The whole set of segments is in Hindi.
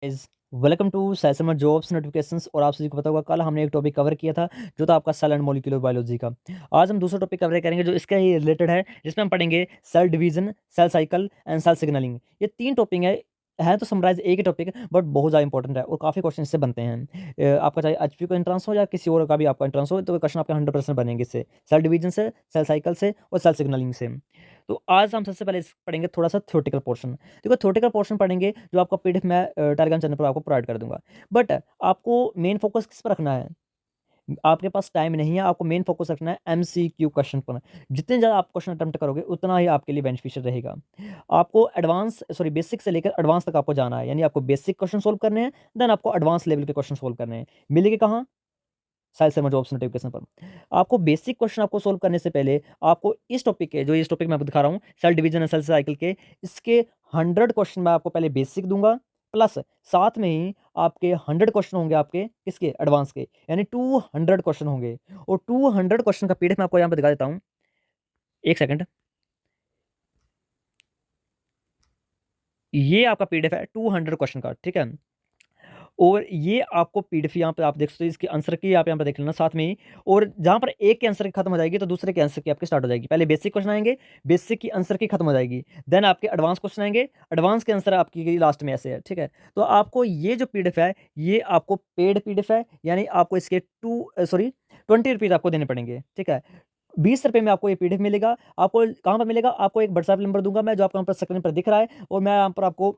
इज वेलकम टू साइसमर जॉब्स नोटिफिकेशंस। और आप सभी को पता होगा कल हमने एक टॉपिक कवर किया था जो था आपका सेल एंड मॉलिक्यूलर बायोलॉजी का। आज हम दूसरा टॉपिक कवर करेंगे जो इसका ही रिलेटेड है, जिसमें हम पढ़ेंगे cell division, cell cycle and cell signalling. ये तीन टॉपिक है तो समराइज एक ही टॉपिक है, बट बहुत ज़्यादा इंपॉर्टेंट है और काफ़ी क्वेश्चन इससे बनते हैं। आपका चाहे एचपी का एंट्रेंस हो या किसी और का भी आपका एंट्रेंस हो, तो क्वेश्चन आपके 100% बनेंगे इससे, सेल डिवीजन से, सेल साइकिल से और सेल सिग्नलिंग से। तो आज हम सबसे पहले पढ़ेंगे थोड़ा सा थ्योरेटिकल पोर्शन। देखो थ्योरेटिकल पोर्शन पढ़ेंगे जो आपका पीडीएफ मैं टेलीग्राम चैनल पर आपको प्रोवाइड कर दूंगा। बट आपको मेन फोकस किस पर रखना है? आपके पास टाइम नहीं है, आपको मेन फोकस रखना है एमसीक्यू क्वेश्चन पर। जितने ज़्यादा आप क्वेश्चन अटेम्प्ट करोगे उतना ही आपके लिए बेनिफिशियल रहेगा। आपको बेसिक से लेकर एडवांस तक आपको जाना है, यानी आपको बेसिक क्वेश्चन सोल्व करने हैं, देन आपको एडवांस लेवल के क्वेश्चन सोल्व करने हैं। मिलेंगे कहाँ? साइंस से जॉब्स नोटिफिकेशन पर। आपको बेसिक क्वेश्चन आपको सोल्व करने से पहले आपको इस टॉपिक के, जो इस टॉपिक मैं आपको दिखा रहा हूँ cell division and cell cycle के, इसके 100 क्वेश्चन मैं आपको पहले बेसिक दूंगा, प्लस साथ में ही आपके 100 क्वेश्चन होंगे आपके किसके, एडवांस के, यानी 200 क्वेश्चन होंगे। और 200 क्वेश्चन का पीडीएफ मैं आपको यहाँ पर दिखा देता हूँ, एक सेकंड। ये आपका पीडीएफ है 200 क्वेश्चन का, ठीक है। और ये आपको पीडीएफ यहाँ पे आप देख सकते हो, इसके आंसर की आप यहाँ पर देख लेना साथ में ही। और जहाँ पर एक के आंसर की खत्म हो जाएगी तो दूसरे के आंसर की आपकी स्टार्ट हो जाएगी। पहले बेसिक क्वेश्चन आएंगे, बेसिक की आंसर की खत्म हो जाएगी, देन आपके एडवांस क्वेश्चन आएंगे, एडवांस के आंसर आपकी लास्ट में ऐसे है, ठीक है। तो आपको ये जो पीडीएफ है ये आपको पेड पीडीएफ है, यानी आपको इसके 20 रुपीज़ आपको देने पड़ेंगे, ठीक है। 20 रुपये में आपको ये पीडीएफ मिलेगा। आपको कहाँ पर मिलेगा? आपको एक व्हाट्सएप नंबर दूंगा मैं, जो आपको यहाँ पर स्क्रीन पर दिख रहा है, और मैं यहाँ पर आपको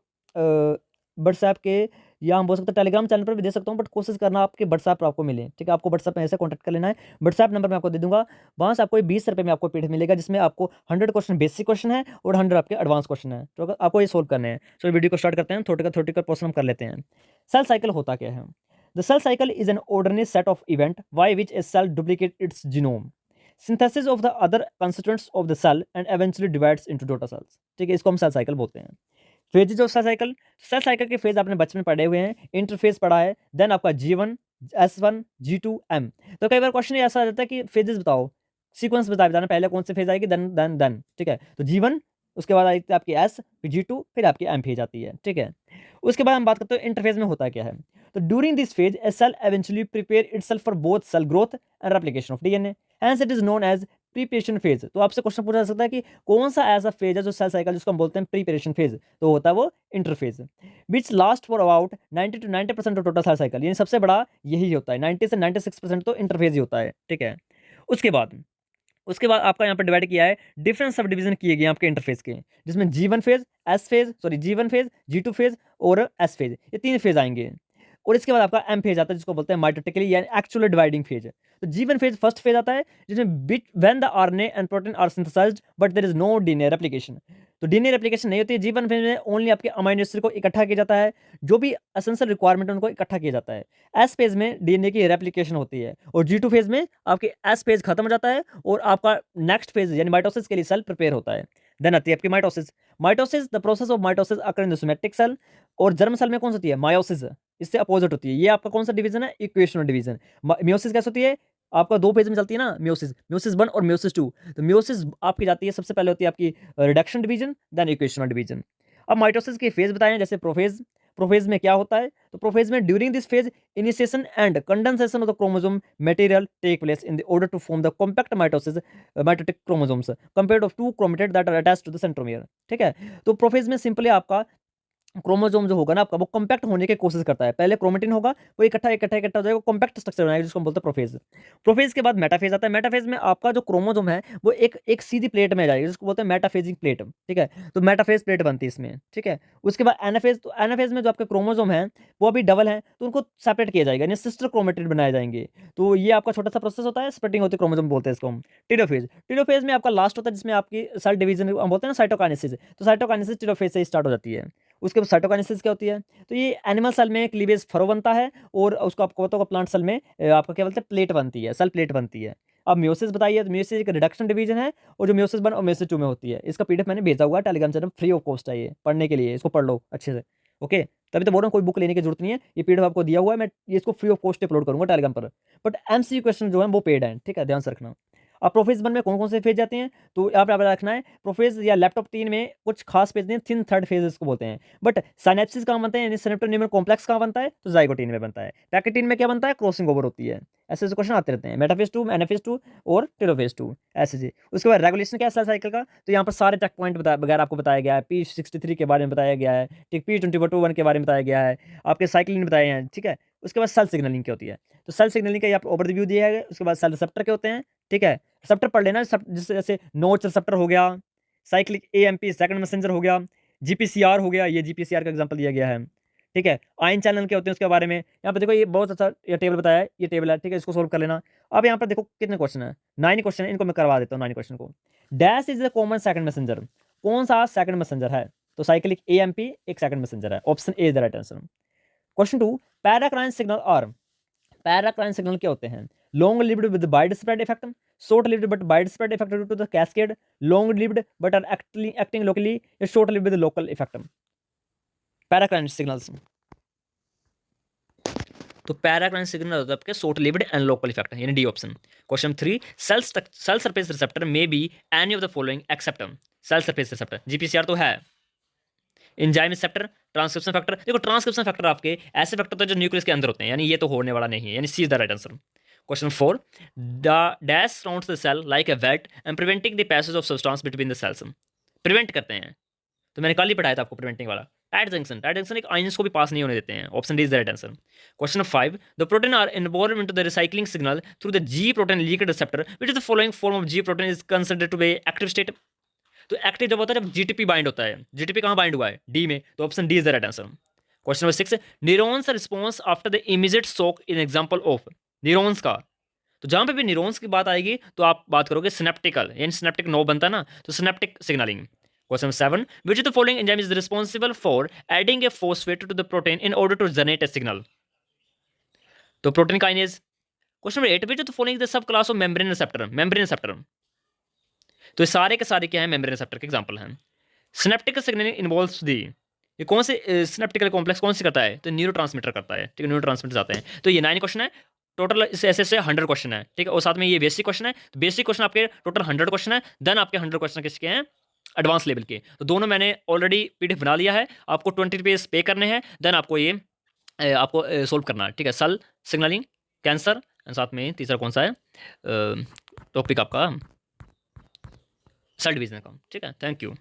व्हाट्सएप के, या हम बोल सकते हैं टेलीग्राम चैनल पर भी दे सकता हूँ, बट कोशिश करना आपके व्हाट्सएप पर आपको मिले, ठीक है। आपको व्हाट्सएप में ऐसे कॉन्टैक्ट कर लेना है, व्हाट्सएप नंबर मैं आपको दे दूंगा। वहाँ से आपको 20 रुपये में आपको पीडीएफ मिलेगा, जिसमें आपको 100 क्वेश्चन बेसिक क्वेश्चन है और 100 आपके एडवांस क्वेश्चन है, तो अगर आपको ये सोल्व करने हैं। तो वीडियो को स्टार्ट करते हैं, थोड़ा क्वेश्चन हम कर लेते हैं। सेल साइकिल होता क्या है? The cell cycle is an ordinary set of event by which a cell duplicate its genome, synthesis of the other constituents of the cell and eventually divides into daughter cells, ठीक है। इसको हम सेल साइकिल बोलते हैं। फेजेज ऑफ सेल साइकिल के फेज आपने बचपन में पढ़े हुए हैं, इंटरफेज पढ़ा है, देन आपका G1, S1, G2, M। तो कई बार क्वेश्चन ऐसा आ जाता है कि फेजेस बताओ, सीक्वेंस बताना पहले कौन से फेज आएगी, देन, ठीक है। तो G1, उसके बाद आती है आपकी S, फिर G2, फिर आपकी M फेज आती है, ठीक है। उसके बाद हम बात करते हैं इंटरफेज में होता क्या है। तो during this phase a cell eventually prepare itself for both cell growth and replication of DNA, hence it is known as preparation phase. तो आपसे क्वेश्चन पूछा जा सकता है कि कौन सा ऐसा फेज है जो सेल साइकिल जिसको हम बोलते हैं प्रीपरेशन फेज, तो होता है वो interphase, which last for about 90 to 90% of total sale cycle, यानी सबसे बड़ा यही होता है, 90 से 96% तो इंटरफेज ही होता है, ठीक है। उसके बाद आपका यहाँ पर डिवाइड किया है, डिफरेंट सब डिवीजन किए गए आपके इंटरफेस के, जिसमें G1 phase, G1 phase, G2 phase और S फेज, ये 3 फेज आएंगे। और इसके बाद आपका M फेज आता है, जिसको बोलते हैं माइटोटिकली यानी एक्चुअल डिवाइडिंग फेज। तो G1 फेज फर्स्ट फेज आता है, जिसमें when the RNA and protein are synthesised but there is no DNA replication. तो डीएनए रेप्लिकेशन नहीं होती है G1 फेज में, ओनली आपके अमाइनो एसिड को इकट्ठा किया जाता है, जो भी एसेंशियल रिक्वायरमेंट है उनको इकट्ठा किया जाता है। एस फेज में डीएनए की रेप्लिकेशन होती है, और G2 फेज में आपके एस फेज खत्म हो जाता है और आपका नेक्स्ट फेज यानी माइटोसिस के लिए सेल प्रिपेयर होता है। देन आती है आपकी mitosis the process of mitosis occur in the somatic cell. और जर्म सेल में कौन सी होती है? मायोसिस, इससे अपोजिट होती है। ये आपका कौन सा डिवीजन है? Equational division. मियोसिस कैसे होती है? आपका 2 फेज में चलती है ना, मियोसिस 1 और मियोसिस 2। तो मियोसिस आपकी जाती है, सबसे पहले होती है आपकी reduction division, then equational division. अब माइटोसिस के फेज बताएं, जैसे प्रोफेज में क्या होता है? तो प्रोफेज में during this phase initiation and condensation of the chromosome material take place in order to form the compact mitotic chromosomes compared of 2 chromatid that are attached to the centromere, ठीक है। तो प्रोफेज में सिंपली आपका क्रोमोसोम जो होगा ना आपका, वो कॉम्पैक्ट होने की कोशिश करता है। पहले क्रोमेटिन होगा, वो इकट्ठा हो जाएगा, कॉम्पैक्ट स्ट्रक्चर बनाएगा, जिसको हम बोलते हैं प्रोफेज। प्रोफेज के बाद मेटाफेज आता है। मेटाफेज में आपका जो क्रोमोसोम है वो एक एक सीधी प्लेट में जाएगी, जिसको बोलते हैं मेटाफेजिक प्लेट, ठीक है। तो मेटाफेज प्लेट बनती है इसमें, ठीक है। उसके बाद एनाफेज, तो एनाफेज में जो आपके क्रोमोसोम है वो अभी डबल है, तो उनको सेपरेट किया जाएगा, यानी सिस्टर क्रोमेटिड बनाए जाएंगे। तो ये आपका छोटा सा प्रोसेस होता है, स्प्लिटिंग होती है क्रोमोसोम, बोलते हैं इसको हम टेलोफेज में आपका लास्ट होता है, जिसमें आपकी सेल डिवीजन हम बोलते हैं ना, साइटोकाइनेसिस। तो साइटोकाइनेसिस टेलोफेज से स्टार्ट हो जाती है। उसके बाद साइटोकाइनेसिस क्या होती है? तो ये एनिमल सेल में क्लीवेज फरो बनता है, और उसको आपको पता होगा प्लांट सेल में आपका क्या बोलते हैं, प्लेट बनती है, सेल प्लेट बनती है। अब मियोसिस बताइए, तो मियोसिस एक रिडक्शन डिवीजन है, और जो मियोसिस 1 और मियोसिस 2 में होती है। इसका पीडीएफ मैंने भेजा हुआ है Telegram channel, free of cost है ये, पढ़ने के लिए, इसको पढ़ लो अच्छे से, ओके। तभी तो बोल रहा हूँ कोई बुक लेने की जरूरत नहीं है, ये पीडीएफ आपको दिया हुआ है, मैं ये इसको फ्री ऑफ कॉस्ट अपलोड करूंगा टेलीग्राम पर। बट एमसीक्यू क्वेश्चन जो है वो पेड है, ठीक है, ध्यान से रखना। अब प्रोफेज 1 में कौन-कौन से फेज जाते हैं, तो यहाँ पे आपको रखना है प्रोफेज या लैपटॉप 3 में कुछ खास फेज हैं, थिन थर्ड फेज इसको बोलते हैं। बट सिनेप्सिस कहाँ बनते हैं, यानी सिनेप्टिक न्यूक्लियर कॉम्प्लेक्स कहाँ बनता है, तो ज़ाइगोट में बनता है। पैकेटिन में क्या बनता है, क्रॉसिंग ओवर होती है। ऐसे-ऐसे क्वेश्चन आते रहते हैं, मेटाफेज 2, एनाफेज 2 और टेलोफेज 2 ऐसे जी। उसके बाद रेगुलेशन क्या है सेल साइकिल का, तो यहाँ पर सारे चेक पॉइंट वगैरह आपको बताया गया है, P63 के बारे में बताया गया है, ठीक, P21 के बारे में बताया गया है, आपके साइक्लिन बताए हैं, ठीक है। उसके बाद सेल सिग्नलिंग क्या होती है, तो सेल सिग्नलिंग का यहाँ पे ओवरव्यू दिया है। उसके बाद सेल रिसेप्टर क्या होते हैं, ठीक है। रिसेप्टर पढ़ लेना, जैसे जैसे नोच रिसेप्टर हो गया, साइक्लिक एएमपी सेकंड मैसेंजर हो गया, जीपीसीआर हो गया, ये जीपीसीआर का एग्जांपल दिया गया है, ठीक है। आयन चैनल क्या होते हैं उसके बारे में यहाँ पे देखो, ये बहुत अच्छा ये टेबल बताया है, ये टेबल है, ठीक है, इसको सोल्व कर लेना। अब यहाँ पर देखो कितने क्वेश्चन है, 9 क्वेश्चन है, इनको मैं करवा देता हूँ 9 क्वेश्चन को। Dash is the common second messenger, कौन सा सेकंड मैसेंजर है, तो साइक्लिक एएमपी एक सेकंड मैसेंजर है, option A is the right answer. Question 2, paracrine signal are, paracrine signal क्या होते हैं, long lived with wide spread effect, short lived but wide spread effect due to the cascade, long lived but are acting locally, या short lived with local effect. Paracrine signals, तो पैराक्राइन सिग्नल होता है आपके short lived and local effect, यानी D option. Question 3, cell surface receptor may be any of the following except cell surface receptor, GPCR तो है, एंजाइम रिसेप्टर, ट्रांसक्रिप्शन फैक्टर। देखो ट्रांसक्रिप्शन फैक्टर आपके ऐसे फैक्टर होते हैं जो न्यूक्लियस के अंदर होते हैं, यानी ये तो होने वाला नहीं है, यानी C is the right answer. Question 4, the dash surrounds the cell like a wet and preventing the passage of substance between the cells, prevent करते हैं, तो मैंने कल ही पढ़ाया था आपको प्रिवेंटिंग वाला। टाइट जंक्शन एक आयंस को भी पास नहीं होने देते हैं, option D is the right answer. Question 5, the protein are involve into the recycling signal through the G protein linked receptor, which is the following form of G protein is considered to be active state, तो एक्टिव जब होता है जब जीटीपी बाइंड होता है, जीटीपी कहाँ बाइंड हुआ है, डी में, तो option D is the right answer. Question number 6, neurons response after the immediate shock in example of, neurons का, तो जहां पे भी न्यूरॉन्स की बात आएगी तो आप बात करोगे सिनेप्टिकल, यानी सिनेप्टिक नो बनता है ना, तो synaptic signalling. Question 7, which of the following enzyme is responsible for adding a phosphate to the protein in order to generate a signal, तो protein kinase. Question number 8, which of the following is the सब class of membrane receptor, membrane receptor, तो ये सारे के सारे क्या है, मेम्ब्रेन रिसेप्टर के एग्जांपल हैं। सिनेप्टिक सिग्नलिंग इन्वॉल्व्स दी, ये कौन से सिनेप्टिकल कॉम्प्लेक्स कौन से करता है, तो न्यूरोट्रांसमीटर करता है, ठीक है, न्यूरोट्रांसमीटर आते हैं। तो ये 9 क्वेश्चन है टोटल, इस ऐसे से 100 क्वेश्चन है, ठीक है, और साथ में ये बेसिक क्वेश्चन है, तो बेसिक क्वेश्चन आपके टोटल 100 क्वेश्चन है, देन आपके 100 क्वेश्चन किसके हैं, एडवांस लेवल के। तो दोनों मैंने ऑलरेडी पीडीएफ बना लिया है, आपको 20 रुपीज़ पे करने हैं, देन आपको ये आपको सोल्व करना है, ठीक है। सेल सिग्नलिंग, कैंसर, साथ में तीसरा कौन सा है टॉपिक आपका, सेल डिवीजन का, ठीक है। Thank you.